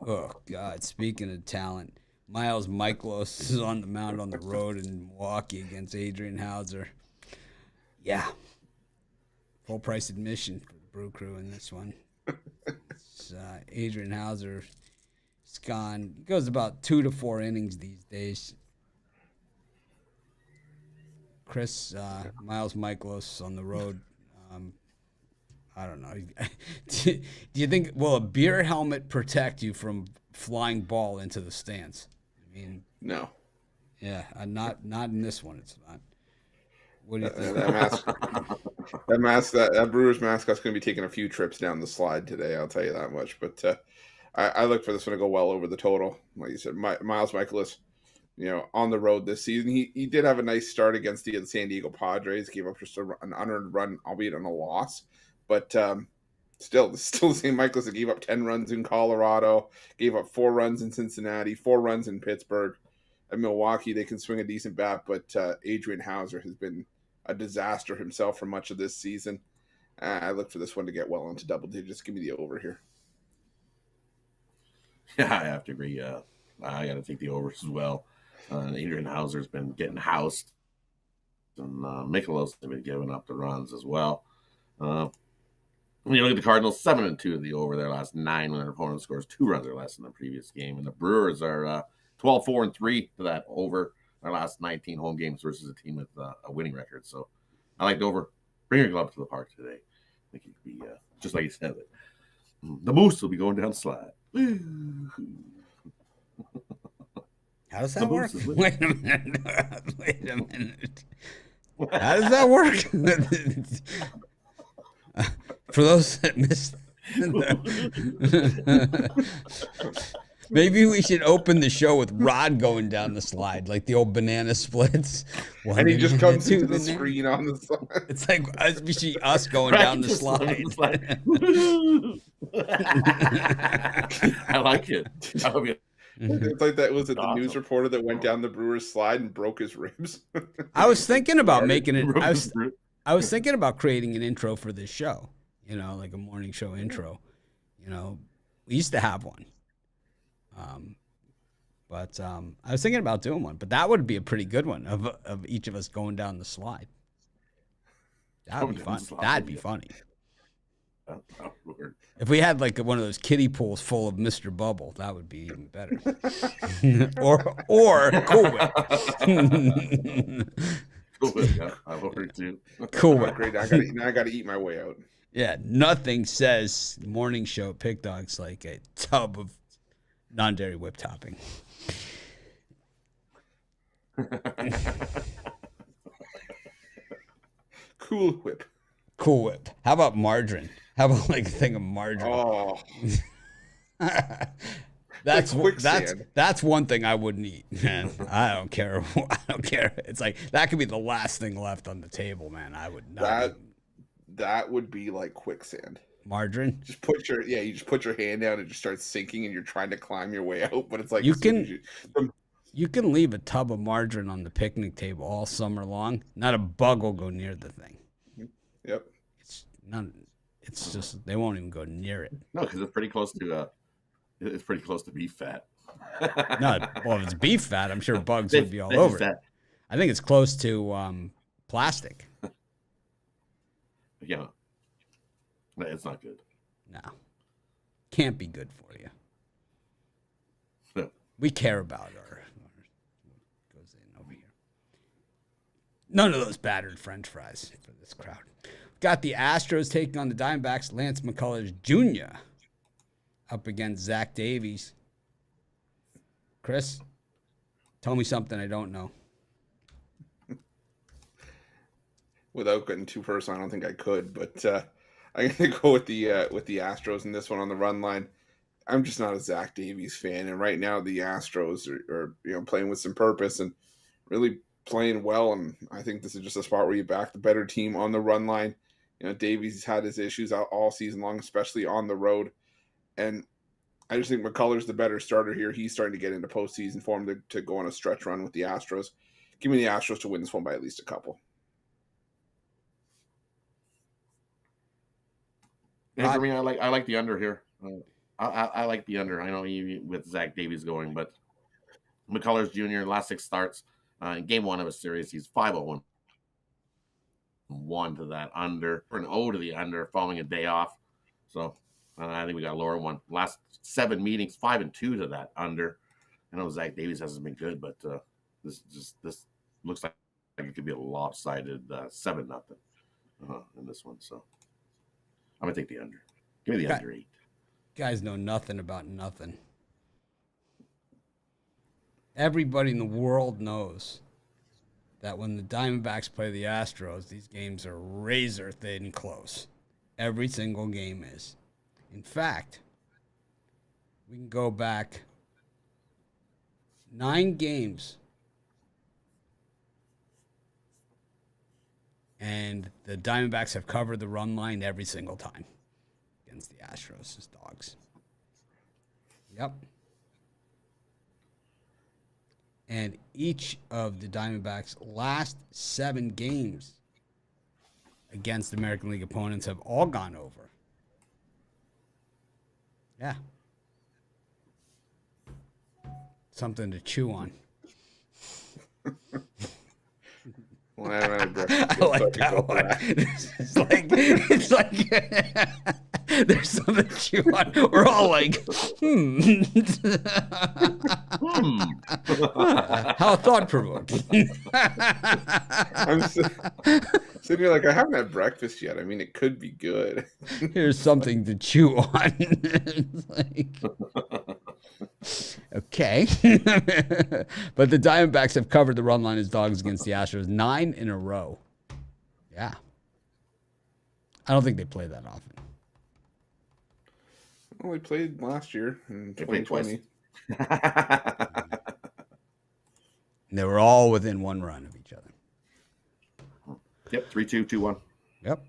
Oh God! Speaking of talent, Miles Michaelos is on the mound on the road in Milwaukee against Adrian Hauser. Yeah, full price admission for the Brew Crew in this one. It's, Adrian Hauser is gone. He goes about 2 to 4 innings these days. Miles Michaelos on the road. I don't know. Do you think, will a beer helmet protect you from flying ball into the stands? I mean, No. Yeah, not in this one. It's not. What do you think? That Brewers mascot's going to be taking a few trips down the slide today. I'll tell you that much. But I look for this one to go well over the total. Like you said, Miles Michaelis, on the road this season, he did have a nice start against the San Diego Padres. Gave up just an unearned run, albeit on a loss. But still the same Michaelis that gave up 10 runs in Colorado, gave up 4 runs in Cincinnati, 4 runs in Pittsburgh. At Milwaukee, they can swing a decent bat, but Adrian Hauser has been a disaster himself for much of this season. I look for this one to get well into double digits. Give me the over here. Yeah, I have to agree. I got to take the overs as well. Adrian Hauser's been getting housed, and Michaelos has been giving up the runs as well. When you look at the Cardinals, 7-2 the over their last 9 when their opponent scores 2 runs or less in the previous game, and the Brewers are 12-4-3 to that over their last 19 home games versus a team with a winning record. So I like the over. Bring your glove to the park today. I think it could be just like you said. The Moose will be going down the slide. How does that work? Wait a minute. How does that work? For those that missed, maybe we should open the show with Rod going down the slide, like the old banana splits. And he just comes into the screen on the slide. It's like us going down the slide. I like it. It's like that. Was it the news reporter that went down the Brewers slide and broke his ribs? I was thinking about making it. I was thinking about creating an intro for this show. Like a morning show intro. We used to have one. But I was thinking about doing one, but that would be a pretty good one of each of us going down the slide. That would be fun. That'd be funny. If we had like one of those kiddie pools full of Mr. Bubble, that would be even better. or Cool Whip. Cool Whip, yeah. I vote for too. Cool Whip. Great. I got to eat my way out. Yeah, nothing says morning show PickDawgz like a tub of non-dairy whip topping. Cool Whip. Cool Whip. How about margarine? How about like a thing of margarine? Oh. That's one thing I wouldn't eat, man. I don't care. It's like that could be the last thing left on the table, man. I would not. That would be like quicksand. Margarine. You just put your hand down and it just starts sinking, and you're trying to climb your way out. But it's like you can leave a tub of margarine on the picnic table all summer long. Not a bug will go near the thing. Yep. It's just they won't even go near it. No, because it's pretty close to beef fat. No, well, if it's beef fat, I'm sure bugs would be all over it. I think it's close to plastic. Yeah, It's not good. No. Can't be good for you. No. We care about our goes in over here. None of those battered French fries for this crowd. Got the Astros taking on the Diamondbacks. Lance McCullers Jr. up against Zach Davies. Chris, tell me something I don't know. Without getting too personal, I don't think I could, but I'm gonna go with the Astros in this one on the run line. I'm just not a Zach Davies fan, and right now the Astros are playing with some purpose and really playing well. And I think this is just a spot where you back the better team on the run line. Davies has had his issues out all season long, especially on the road, and I just think McCullers the better starter here. He's starting to get into postseason form to go on a stretch run with the Astros. Give me the Astros to win this one by at least a couple. And for me, I like the under here. I like the under. I know you with Zach Davies going, but McCullers Jr. last 6 starts in game 1 of a series, he's 5-0-1 to that under, or an O to the under following a day off. So I think we got a lower one. Last 7 meetings, 5-2 to that under. I know Zach Davies hasn't been good, but this looks like it could be a lopsided 7-0 in this one. So I'm gonna take the under. Give me the under 8. Guys know nothing about nothing. Everybody in the world knows that when the Diamondbacks play the Astros, these games are razor thin close. Every single game is. In fact, we can go back 9 games, and the Diamondbacks have covered the run line every single time against the Astros as dogs. Yep. And each of the Diamondbacks' last 7 games against American League opponents have all gone over. Yeah. Something to chew on. Well, I like that one. It's like there's something to chew on. We're all like, How thought-provoking. I'm sitting here like I haven't had breakfast yet. I mean, it could be good. Here's something to chew on. It's like, okay. But the Diamondbacks have covered the run line as dogs against the Astros 9 in a row. Yeah. I don't think they play that often. Well, we played last year in They played 2020. They were all within 1 run of each other. Yep, 3-2, 2-1. Yep.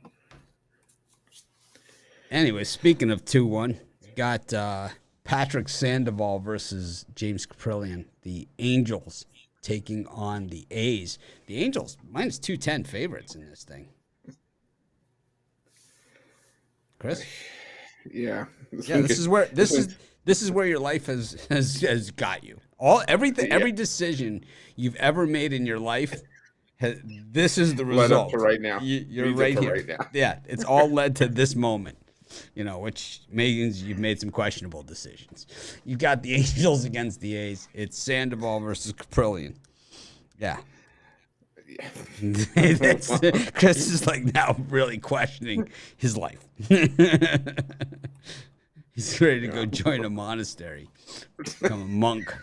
Anyway, speaking of 2-1, got Patrick Sandoval versus James Caprillion. The Angels taking on the A's. The Angels minus 210 favorites in this thing. Chris? Yeah. This is where your life has got you. Every decision you've ever made in your life, this is the result. Led up to right now. You're right here. Right now. Yeah, it's all led to this moment. Which means you've made some questionable decisions. You've got the Angels against the A's. It's Sandoval versus Caprillion. Yeah. Chris is like now really questioning his life. He's ready to go join a monastery, become a monk.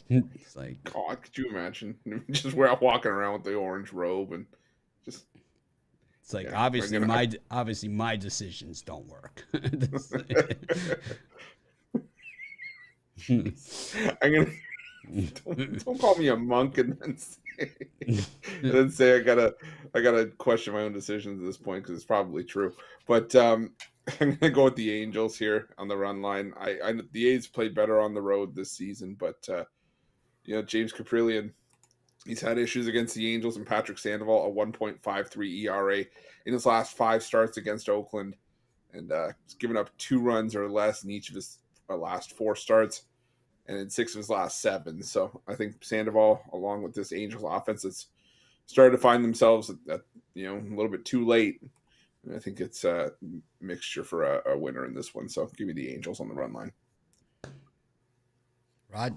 It's like, God, could you imagine? Just walking around with the orange robe and just. It's like Yeah, obviously my decisions don't work. I'm gonna don't call me a monk and then say I gotta question my own decisions at this point because it's probably true. But I'm gonna go with the Angels here on the run line. The A's played better on the road this season, but James Caprillion, he's had issues against the Angels, and Patrick Sandoval, a 1.53 ERA in his last 5 starts against Oakland, and he's given up 2 runs or less in each of his last 4 starts, and in 6 of his last 7. So I think Sandoval, along with this Angels offense, that's started to find themselves at a little bit too late, I think it's a mixture for a winner in this one. So give me the Angels on the run line. Rod?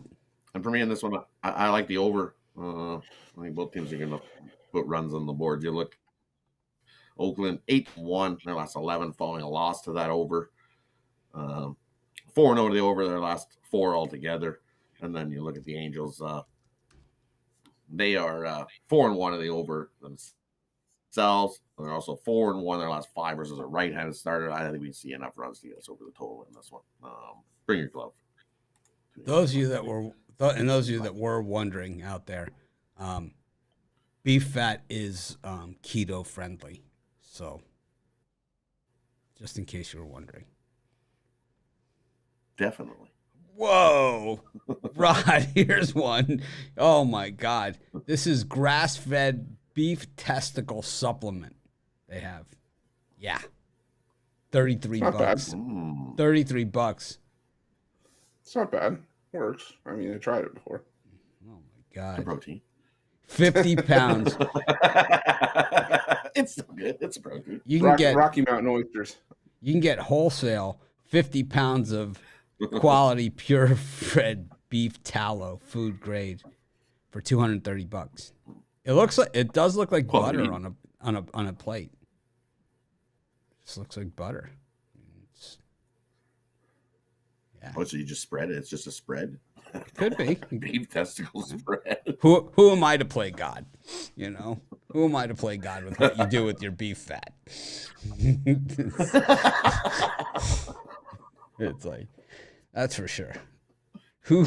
And for me in this one, I like the over. I think both teams are going to put runs on the board. You look, Oakland 8-1 their last 11, following a loss to that over. 4-0 to the over their last 4 altogether. And then you look at the Angels. They are 4-1 of the over themselves. They're also 4-1 their last 5 versus a right-handed starter. I think we see enough runs to get us over the total in this one. Bring your glove. Those of you that were wondering out there, beef fat is keto friendly. So, just in case you were wondering. Definitely. Whoa, Rod, here's one. Oh my God. This is grass-fed beef testicle supplement they have. Yeah. 33 Not bucks. bad. 33 bucks. It's not bad. Works. I mean, I tried it before. Oh my God. It's a protein. 50 pounds. It's so good. It's a protein. You can get Rocky Mountain oysters. You can get wholesale 50 pounds of quality pure-fed beef tallow, food grade, for 230 bucks. It does look like butter on a plate. This looks like butter. Yeah. Oh, so you just spread it? It's just a spread? Could be. Beef testicle spread. Who am I to play God? You know? Who am I to play God with what you do with your beef fat? It's like, that's for sure. Who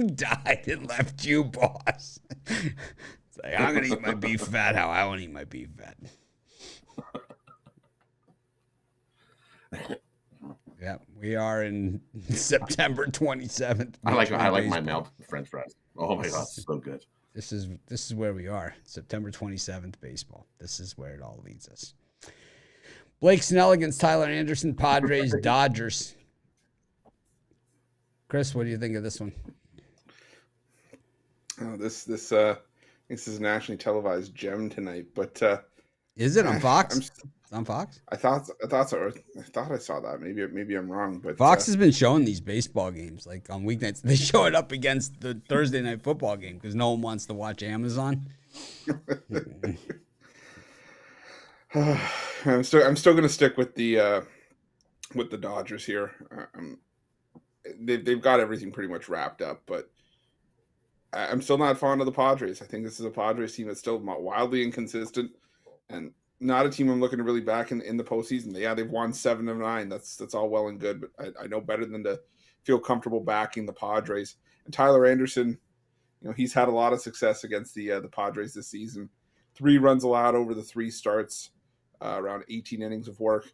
died and left you, boss? It's like, I'm going to eat my beef fat how I want to eat my beef fat. Yeah, we are in September 27th. I like my melt French fries. Oh my God, so good. This is where we are. September 27th baseball. This is where it all leads us. Blake Snell against Tyler Anderson, Padres, Dodgers. Chris, what do you think of this one? Oh, this is a nationally televised gem tonight, but is it on Fox? It's on Fox. I thought so. I thought I saw that. Maybe I'm wrong, but Fox has been showing these baseball games like on weeknights. They show it up against the Thursday night football game because no one wants to watch Amazon. I'm still going to stick with the Dodgers here. They've got everything pretty much wrapped up, but I'm still not fond of the Padres. I think this is a Padres team that's still wildly inconsistent and not a team I'm looking to really back in the postseason. Yeah, they've won 7 of 9. That's all well and good, but I know better than to feel comfortable backing the Padres. And Tyler Anderson, he's had a lot of success against the Padres this season. 3 runs allowed over the 3 starts, around 18 innings of work.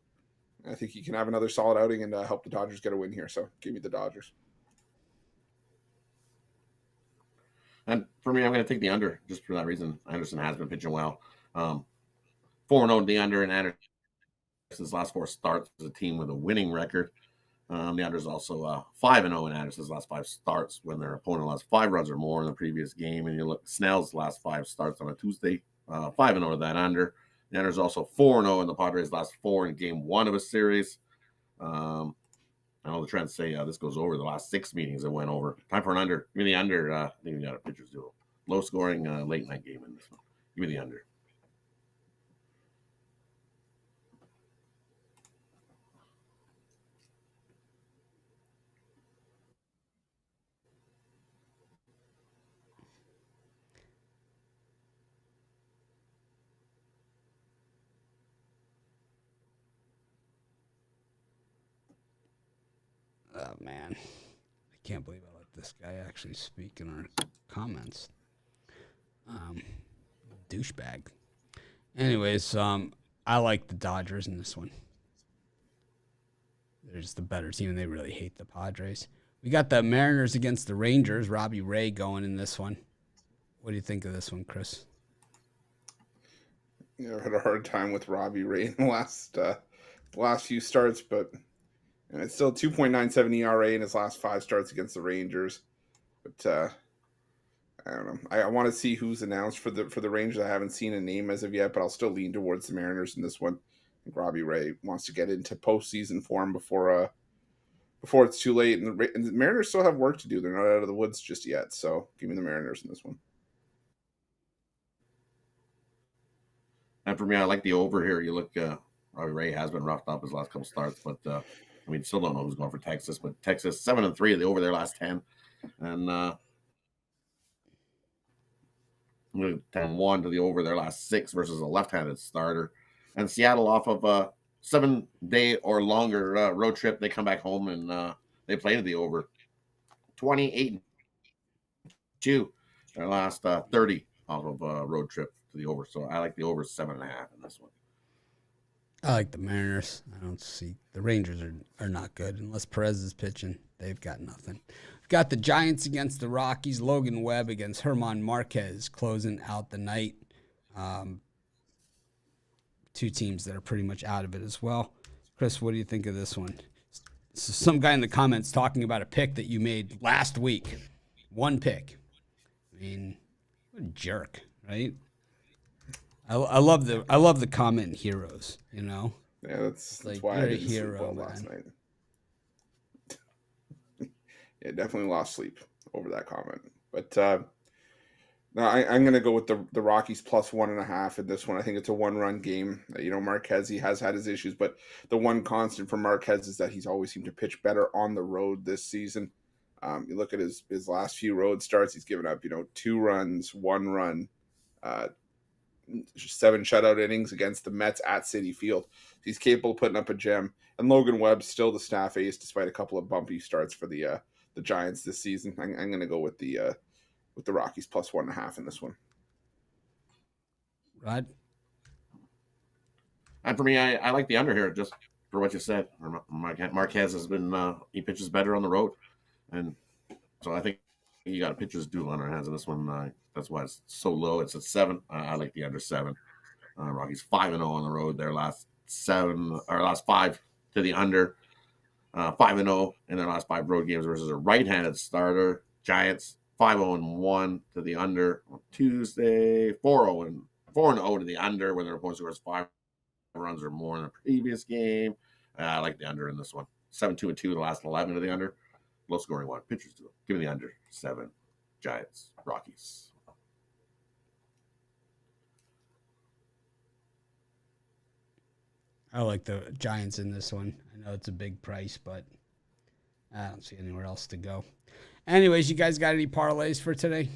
I think he can have another solid outing and help the Dodgers get a win here. So give me the Dodgers. And for me, I'm going to take the under just for that reason. Anderson has been pitching well. 4-0 the under, and Anderson's last 4 starts as a team with a winning record. The under is also 5-0 in Anderson's last 5 starts when their opponent lost 5 runs or more in the previous game. And you look Snell's last 5 starts on a Tuesday, 5-0 to that under. The under is also 4-0 in the Padres' last 4 in game 1 of a series. I know the trends say this goes over the last 6 meetings it went over. Time for an under. Give me the under. I think we got a pitcher's duel. Low scoring late night game in this one. Give me the under. Oh, man. I can't believe I let this guy actually speak in our comments. Douchebag. Anyways, I like the Dodgers in this one. They're just the better team, and they really hate the Padres. We got the Mariners against the Rangers. Robbie Ray going in this one. What do you think of this one, Chris? I've had a hard time with Robbie Ray in the last few starts, but it's still 2.97 ERA in his last 5 starts against the Rangers. But I don't know. I want to see who's announced for the Rangers. I haven't seen a name as of yet, but I'll still lean towards the Mariners in this one. Robbie Ray wants to get into postseason form before it's too late. And the Mariners still have work to do. They're not out of the woods just yet. So give me the Mariners in this one. And for me, I like the over here. You look, Robbie Ray has been roughed up his last couple starts, but still don't know who's going for Texas. But Texas 7-3, the over their last 10, and 10-1 to the over their last 6 versus a left-handed starter. And Seattle off of a 7-day or longer road trip, they come back home and they play to the over. 28-2, their last 30 off of a road trip to the over. So I like the over 7.5 in this one. I like the Mariners. I don't see the Rangers are not good unless Perez is pitching. They've got nothing. We've got the Giants against the Rockies. Logan Webb against Herman Marquez closing out the night. Two teams that are pretty much out of it as well. Chris, what do you think of this one? So some guy in the comments talking about a pick that you made last week. One pick. I mean, what a jerk, right? I love the comment heroes, you know? Yeah, that's like, why I you're a didn't sleep hero, well man. last night. Yeah, definitely lost sleep over that comment. But no, I'm going to go with the Rockies plus 1.5 in this one. I think it's a one-run game. Marquez, he has had his issues, but the one constant for Marquez is that he's always seemed to pitch better on the road this season. You look at his last few road starts, he's given up, 2 runs, 1 run, 7 shutout innings against the Mets at Citi Field. He's capable of putting up a gem. And Logan Webb still the staff ace despite a couple of bumpy starts for the Giants this season. I'm going to go with the Rockies plus 1.5 in this one. Right. And for me, I like the under here just for what you said. Marquez has been he pitches better on the road, and so I think you got a pitcher's duel on our hands in this one. That's why it's so low. It's at 7. I like the under 7. Rockies 5-0 on the road. Their last 5 to the under. 5-0 in their last 5 road games versus a right-handed starter. Giants 5-0-1 to the under on Tuesday. 4-0 to the under when their opponent scores 5 runs or more in the previous game. I like the under in this one. 7-2-2 the last 11 to the under. Low scoring one. Pitchers do it. Give me the under 7. Giants, Rockies. I like the Giants in this one. I know it's a big price, but I don't see anywhere else to go. Anyways, you guys got any parlays for today?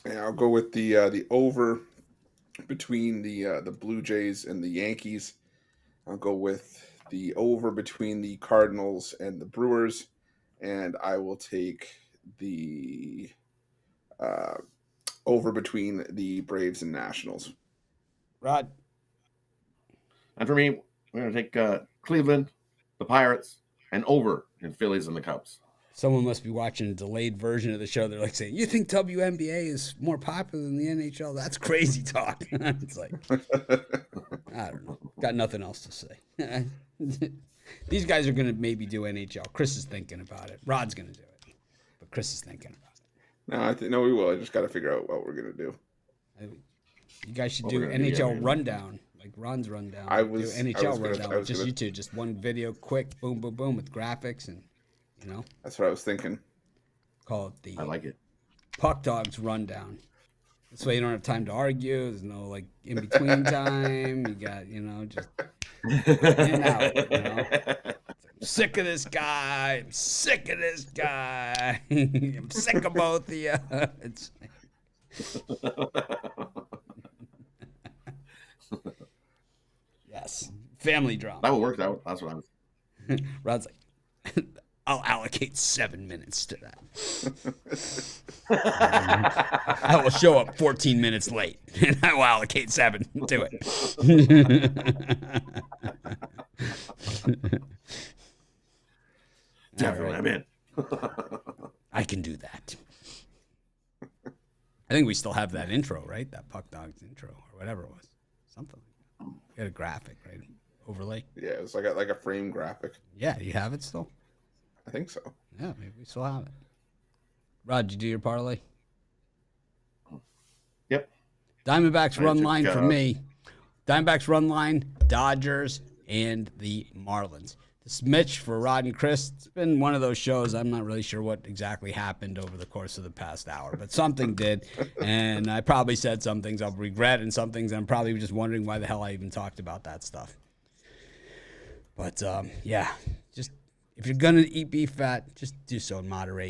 Yeah, I'll go with the over between the Blue Jays and the Yankees. I'll go with the over between the Cardinals and the Brewers, and I will take the over between the Braves and Nationals. Rod? And for me, we're going to take Cleveland, the Pirates, and over in Phillies and the Cubs. Someone must be watching a delayed version of the show. They're like saying, you think WNBA is more popular than the NHL? That's crazy talk. It's like, I don't know. Got nothing else to say. These guys are going to maybe do NHL. Chris is thinking about it. Rod's going to do it. But Chris is thinking about it. No, we will. I just got to figure out what we're going to do. You guys should do NHL rundown. Like Ron's rundown. Do NHL rundown with just you two. Just one video, quick, boom, boom, boom, with graphics and, That's what I was thinking. Call it I like it. PickDawgz rundown. This way you don't have time to argue. There's no, in between time. You got, just in and out, I'm sick of this guy. I'm sick of this guy. I'm sick of both of you. Yes. Family drama. That will work out. That's what I was. Rod's like, I'll allocate 7 minutes to that. I will show up 14 minutes late, and I will allocate 7 to it. Definitely, I'm in. I can do that. I think we still have that intro, right? That PickDawgz intro, or whatever it was. Something like that. We had a graphic, right? Overlay. Yeah, it was like a frame graphic. Yeah, you have it still? I think so. Yeah, maybe we still have it. Rod, did you do your parlay? Yep. Diamondbacks run line for me. Diamondbacks run line, Dodgers, and the Marlins. This is Mitch for Rod and Chris. It's been one of those shows. I'm not really sure what exactly happened over the course of the past hour, but something did. And I probably said some things I'll regret and some things I'm probably just wondering why the hell I even talked about that stuff. But, yeah, just if you're going to eat beef fat, just do so in moderation.